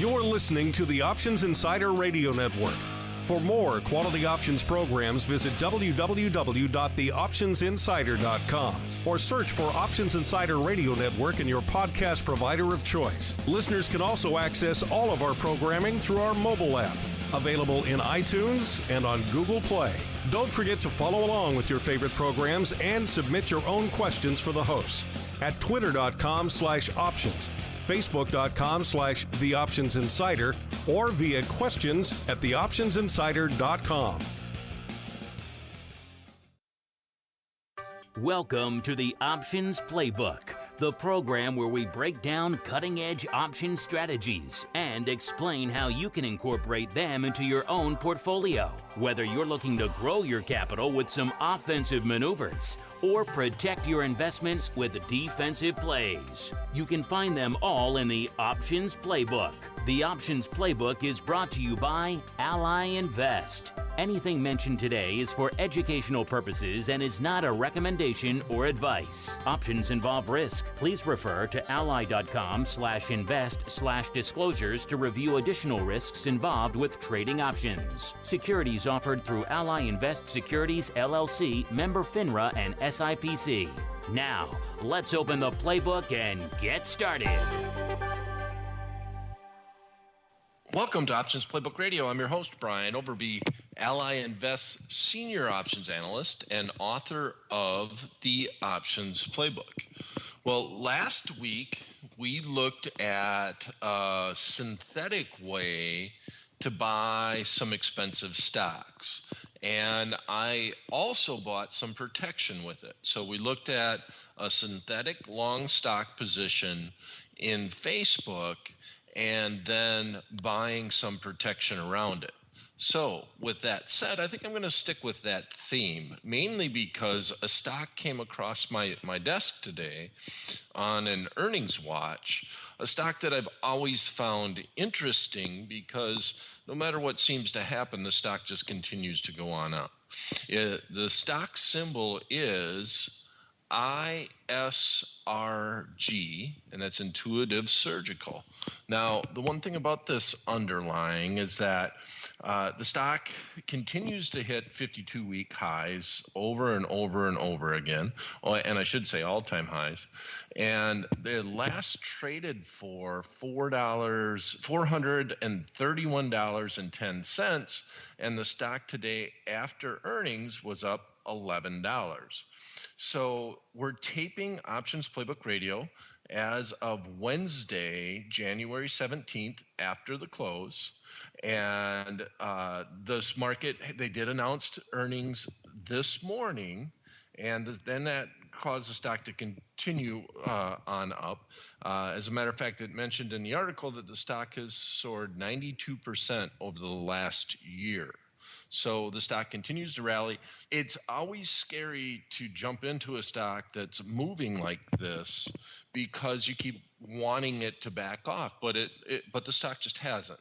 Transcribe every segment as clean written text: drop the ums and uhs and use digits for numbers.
You're listening to the Options Insider Radio Network. For more quality options programs, visit www.theoptionsinsider.com or search for Options Insider Radio Network in your podcast provider of choice. Listeners can also access all of our programming through our mobile app, available in iTunes and on Google Play. Don't forget to follow along with your favorite programs and submit your own questions for the hosts at twitter.com/options, facebook.com/theoptionsinsider, or via questions at theoptionsinsider.com. Welcome to the Options Playbook, the program where we break down cutting-edge option strategies and explain how you can incorporate them into your own portfolio. Whether you're looking to grow your capital with some offensive maneuvers or protect your investments with defensive plays, you can find them all in the Options Playbook. The Options Playbook is brought to you by Ally Invest. Anything mentioned today is for educational purposes and is not a recommendation or advice. Options involve risk. Please refer to ally.com/invest/disclosures to review additional risks involved with trading options. Securities offered through Ally Invest Securities LLC, member FINRA and SIPC. Now, let's open the playbook and get started. Welcome to Options Playbook Radio. I'm your host, Brian Overby, Ally Invest Senior Options Analyst and author of the Options Playbook. Well, last week we looked at a synthetic way to buy some expensive stocks. And I also bought some protection with it. So we looked at a synthetic long stock position in Facebook and then buying some protection around it. So with that said, I think I'm going to stick with that theme, mainly because a stock came across my desk today on an earnings watch, a stock that I've always found interesting because no matter what seems to happen, the stock just continues to go on up. The stock symbol is ISRG, and that's Intuitive Surgical. Now, the one thing about this underlying is that the stock continues to hit 52-week highs over and over and over again, and I should say all-time highs. And they last traded for $431.10, and the stock today after earnings was up $11. So we're taping Options Playbook Radio as of Wednesday, January 17th, after the close. And this market, they did announce earnings this morning, and then that caused the stock to continue on up. As a matter of fact, it mentioned in the article that the stock has soared 92% over the last year. So the stock continues to rally. It's always scary to jump into a stock that's moving like this because you keep wanting it to back off, but the stock just hasn't.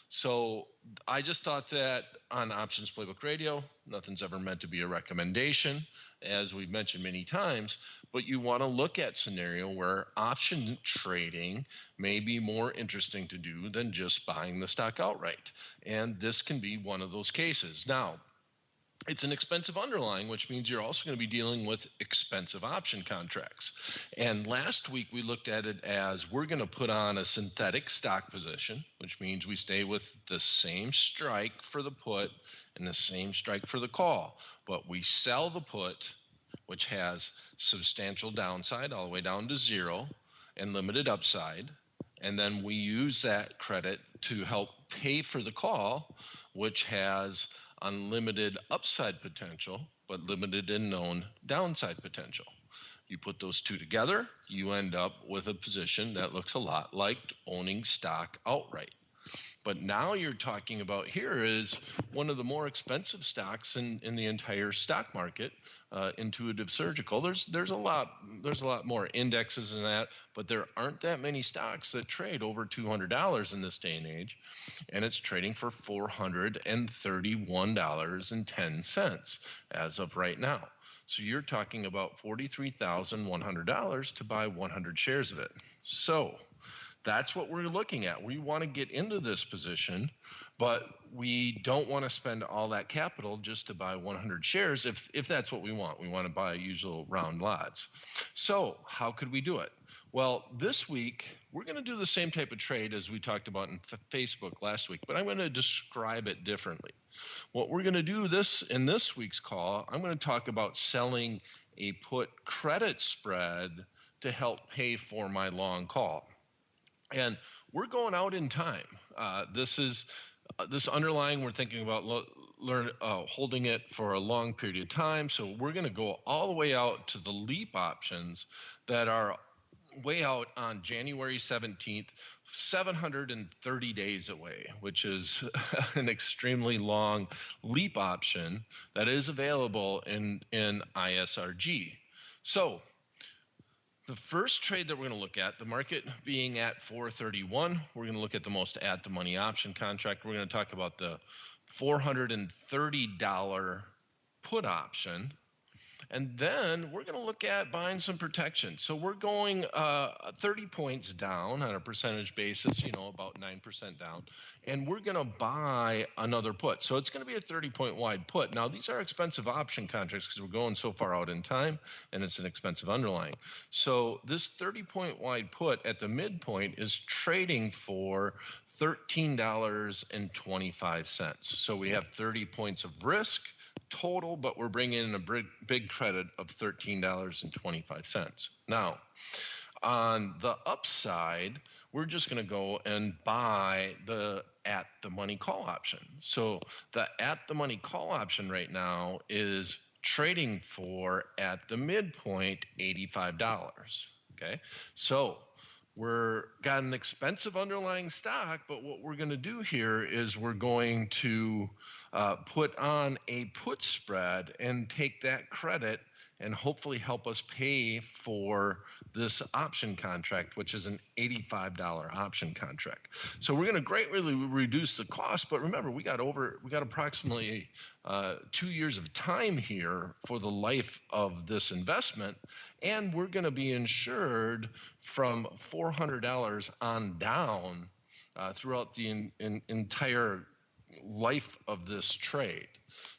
So I just thought that on Options Playbook Radio, nothing's ever meant to be a recommendation, as we've mentioned many times, but you want to look at scenario where option trading may be more interesting to do than just buying the stock outright. And this can be one of those cases. Now, it's an expensive underlying, which means you're also going to be dealing with expensive option contracts. And last week we looked at it as we're going to put on a synthetic stock position, which means we stay with the same strike for the put and the same strike for the call. But we sell the put, which has substantial downside all the way down to zero and limited upside. And then we use that credit to help pay for the call, which has unlimited upside potential, but limited and known downside potential. You put those two together, you end up with a position that looks a lot like owning stock outright. But now you're talking about here is one of the more expensive stocks in the entire stock market, Intuitive Surgical. There's a lot more indexes than that, but there aren't that many stocks that trade over $200 in this day and age, and it's trading for $431.10 as of right now. So you're talking about $43,100 to buy 100 shares of it. So that's what we're looking at. We want to get into this position, but we don't want to spend all that capital just to buy 100 shares if that's what we want. We want to buy usual round lots. So how could we do it? Well, this week, we're going to do the same type of trade as we talked about in Facebook last week, but I'm going to describe it differently. What we're going to do in this week's call, I'm going to talk about selling a put credit spread to help pay for my long call. And we're going out in time. This underlying, we're thinking about holding it for a long period of time. So we're going to go all the way out to the leap options that are way out on January 17th, 730 days away, which is an extremely long leap option that is available in ISRG. So the first trade that we're going to look at, the market being at 431, we're going to look at the most at-the-money option contract. We're going to talk about the $430 put option. And then we're going to look at buying some protection. So we're going 30 points down on a percentage basis, about 9% down. And we're going to buy another put. So it's going to be a 30-point wide put. Now, these are expensive option contracts because we're going so far out in time, and it's an expensive underlying. So this 30-point wide put at the midpoint is trading for $13.25. So we have 30 points of risk total, but we're bringing in a big credit of $13.25. Now, on the upside, we're just going to go and buy the at-the-money call option. So the at-the-money call option right now is trading for, at the midpoint, $85. Okay, so we're got an expensive underlying stock, but what we're going to do here is we're going to put on a put spread and take that credit and hopefully help us pay for this option contract, which is an $85 option contract. So we're going to greatly reduce the cost, but remember, we got approximately 2 years of time here for the life of this investment, and we're going to be insured from $400 on down throughout the entire life of this trade.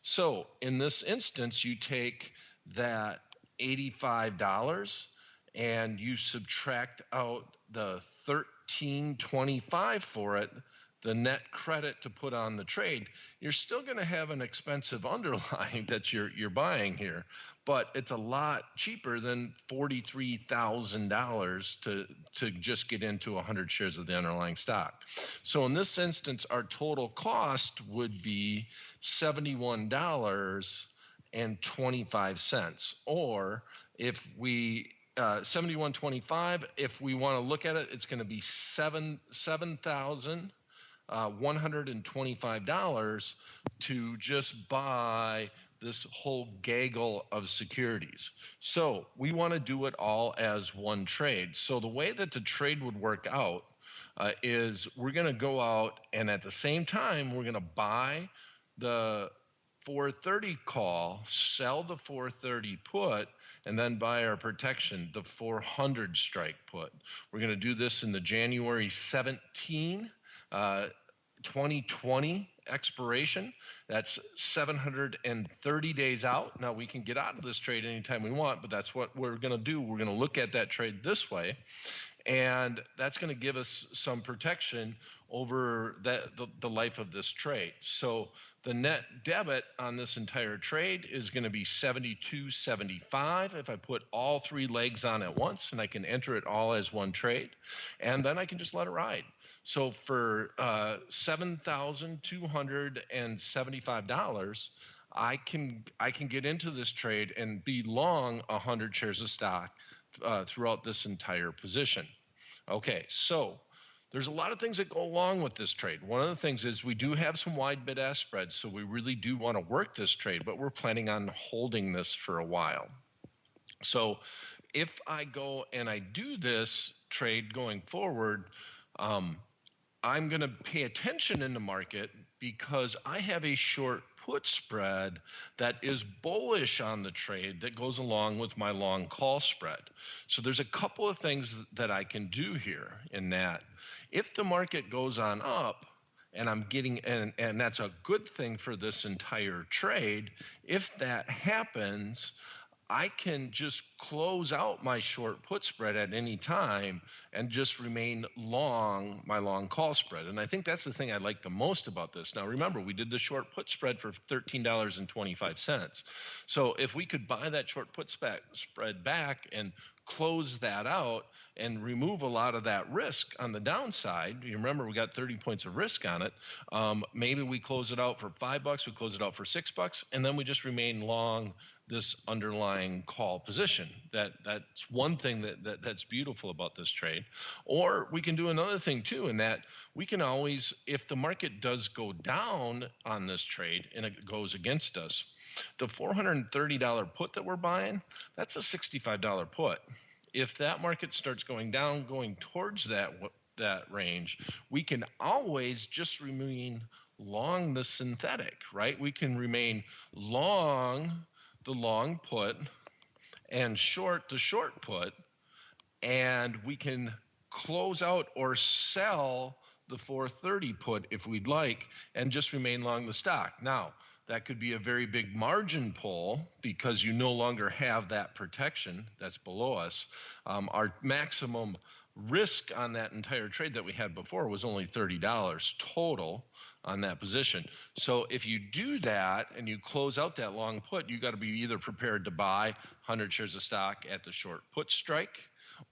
So in this instance, you take that $85 and you subtract out the $13.25 for it, the net credit to put on the trade. You're still going to have an expensive underlying that you're buying here, but it's a lot cheaper than $43,000 to just get into 100 shares of the underlying stock. So in this instance, our total cost would be $71.25, or if we $71.25, if we want to look at it, it's going to be $7,125 to just buy this whole gaggle of securities. So we want to do it all as one trade. So the way that the trade would work out is we're going to go out, and at the same time, we're going to buy the 430 call, sell the 430 put, and then buy our protection, the 400 strike put. We're going to do this in the January 17, 2020 expiration. That's 730 days out. Now, we can get out of this trade anytime we want, but that's what we're going to do. We're going to look at that trade this way, and that's going to give us some protection over the life of this trade. So the net debit on this entire trade is going to be $72.75 if I put all three legs on at once, and I can enter it all as one trade, and then I can just let it ride. So for $7,275, I can get into this trade and be long 100 shares of stock throughout this entire position. Okay, so there's a lot of things that go along with this trade. One of the things is we do have some wide bid-ask spreads, so we really do want to work this trade, but we're planning on holding this for a while. So if I go and I do this trade going forward, I'm going to pay attention in the market because I have a short put spread that is bullish on the trade that goes along with my long call spread. So there's a couple of things that I can do here in that. If the market goes on up, and I'm getting, and that's a good thing for this entire trade, if that happens, I can just close out my short put spread at any time and just remain long my long call spread. And I think that's the thing I like the most about this. Now, remember, we did the short put spread for $13.25. So if we could buy that short put spread back and close that out and remove a lot of that risk on the downside, you remember we got 30 points of risk on it. Maybe we close it out for $5, we close it out for $6, and then we just remain long this underlying call position. That's one thing that's beautiful about this trade. Or we can do another thing too, in that we can always, if the market does go down on this trade and it goes against us, the $430 put that we're buying, that's a $65 put. If that market starts going down, going towards that range, we can always just remain long the synthetic, right? We can remain long the long put and short the short put, and we can close out or sell the 430 put if we'd like and just remain long the stock. Now, that could be a very big margin pull because you no longer have that protection that's below us. Our maximum risk on that entire trade that we had before was only $30 total on that position. So if you do that and you close out that long put, you got to be either prepared to buy 100 shares of stock at the short put strike,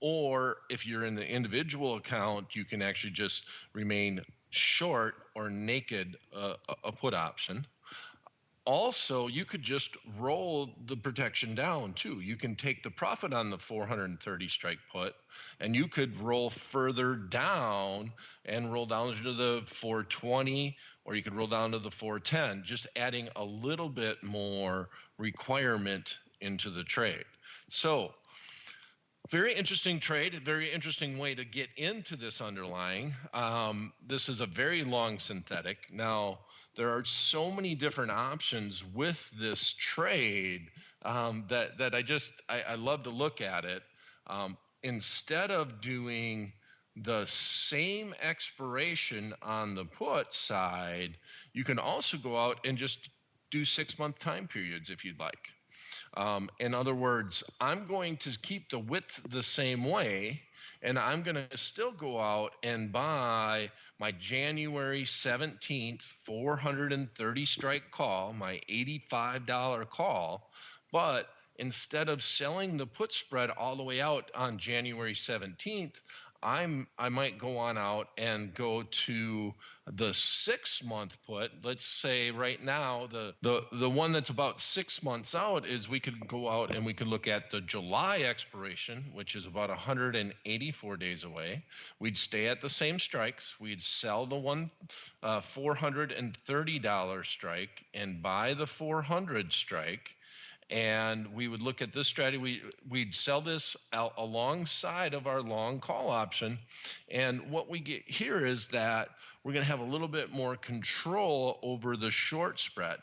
or if you're in the individual account, you can actually just remain short or naked a put option. Also, you could just roll the protection down too. You can take the profit on the 430 strike put, and you could roll further down and roll down to the 420, or you could roll down to the 410, just adding a little bit more requirement into the trade. So very interesting trade, a very interesting way to get into this underlying. This is a very long synthetic. Now, there are so many different options with this trade that I love to look at it. Instead of doing the same expiration on the put side, you can also go out and just do 6-month time periods if you'd like. In other words, I'm going to keep the width the same way, and I'm going to still go out and buy my January 17th 430 strike call, my $85 call, but instead of selling the put spread all the way out on January 17th, I might go on out and go to the 6-month put. Let's say right now the one that's about 6 months out is we could go out and we could look at the July expiration, which is about 184 days away. We'd stay at the same strikes. We'd sell the one $430 strike and buy the 400 strike. And we would look at this strategy. We'd sell this out alongside of our long call option. And what we get here is that we're going to have a little bit more control over the short spread.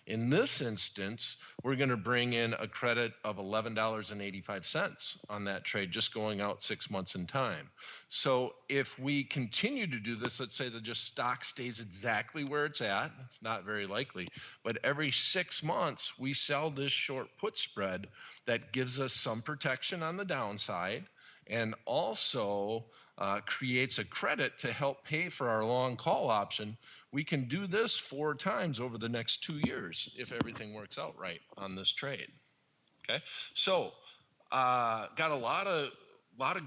In this instance, we're going to bring in a credit of $11.85 on that trade, just going out 6 months in time. So if we continue to do this, let's say the just stock stays exactly where it's at, it's not very likely, but every 6 months we sell this short put spread that gives us some protection on the downside and also creates a credit to help pay for our long call option. We can do this 4 times over the next 2 years if everything works out right on this trade. Okay, so got a lot of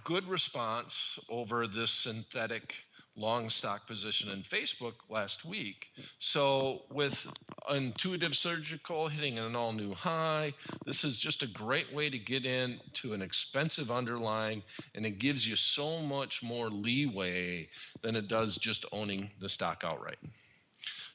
good response over this synthetic long stock position in Facebook last week. So with Intuitive Surgical hitting an all-new high, this is just a great way to get into an expensive underlying, and it gives you so much more leeway than it does just owning the stock outright.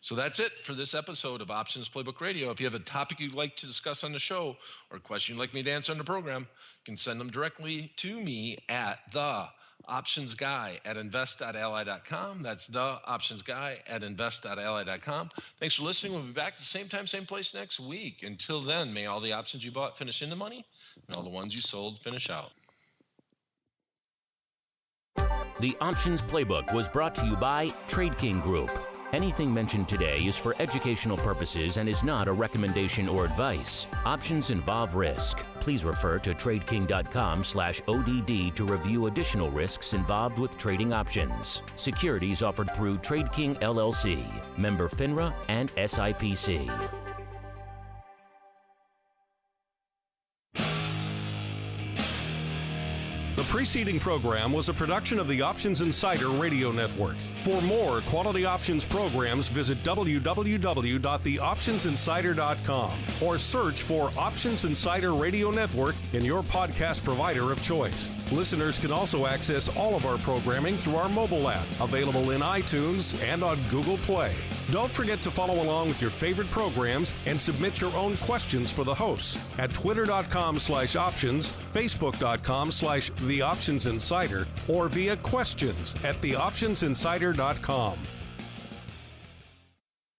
So that's it for this episode of Options Playbook Radio. If you have a topic you'd like to discuss on the show or a question you'd like me to answer on the program, you can send them directly to me at the Options Guy at invest.ally.com. That's the Options Guy at invest.ally.com. Thanks for listening. We'll be back at the same time, same place next week. Until then, may all the options you bought finish in the money and all the ones you sold finish out. The Options Playbook was brought to you by Trade King Group. Anything mentioned today is for educational purposes and is not a recommendation or advice. Options involve risk. Please refer to tradeking.com/ODD to review additional risks involved with trading options. Securities offered through Trade King LLC, member FINRA and SIPC. The preceding program was a production of the Options Insider Radio Network. For more quality options programs, visit www.theoptionsinsider.com or search for Options Insider Radio Network in your podcast provider of choice. Listeners can also access all of our programming through our mobile app, available in iTunes and on Google Play. Don't forget to follow along with your favorite programs and submit your own questions for the hosts at twitter.com/options, facebook.com/theoptionsinsider, or via questions at theoptionsinsider.com.